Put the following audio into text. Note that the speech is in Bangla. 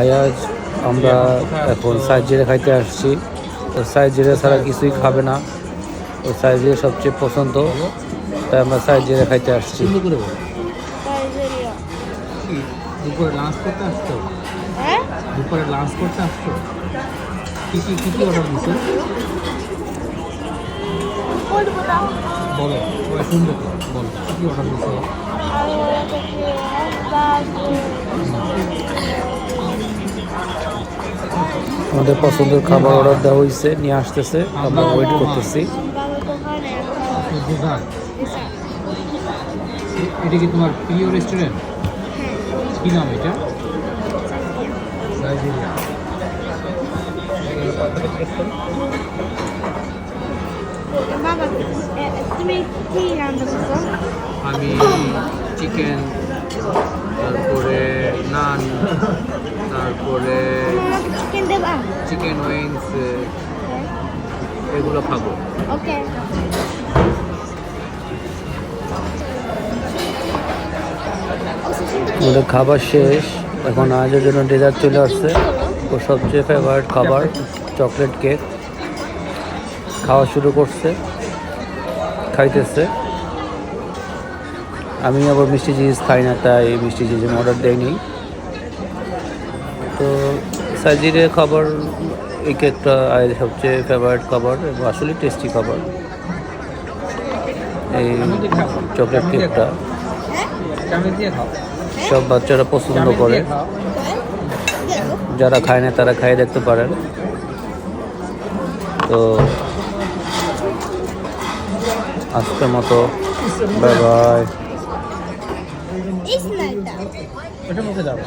আয়াজ আমরা এখন সাইজিরে খাইতে আসছি। তো সাইজিরে ছাড়া কিছুই খাবে না, তো সাইজিরে সবচেয়ে পছন্দ, তাই আমরা সাইজিরে খাইতে আসছি। নাইজেরিয়া। দুপুরে লাঞ্চ করতে আসছো? হ্যাঁ? দুপুরে লাঞ্চ করতে আসছো? কি অর্ডার দিছো? বলবো না। বলো, সবাই শুনবে তো। বলো, কি অর্ডার দিছো? আমি ওরা থেকে আমাদের পছন্দের খাবার অর্ডার দেওয়া হয়েছে, নিয়ে আসতেছে, আমরা ওয়েট করতেছি। ডেজার্ট। এটা কি তোমার প্রিয় রেস্টুরেন্ট? কি নাম এটা? নাইজেরিয়া। বাবা তুমি কি রান্না করছো? আমি চিকেন, তারপরে নান, তারপরে চিকেন দেবা? চিকেন উইংস, এগুলো খাবো। ওকে। আমাদের খাবার শেষ, এখন আজের জন্য ডেজার্ট চলে আসছে। ওর সবচেয়ে ফেভারিট খাবার চকলেট কেক। খাওয়া শুরু করছে, খাইতেছে। আমি আবার মিষ্টি জিনিস খাই না, তাই মিষ্টি জিনিস অর্ডার দেয়নি। তো সাইজিরে খাবার, এই কেকটা আয়ের সবচেয়ে ফেভারিট খাবার এবং আসলে টেস্টি খাবার। এই চকলেট কেকটা সব বাচ্চারা পছন্দ করে, যারা খায় না তারা খাই দেখতে পারেন। তো আজকের মতো বাই বাই। ইস নাইটা। ওটার মধ্যে যাবো।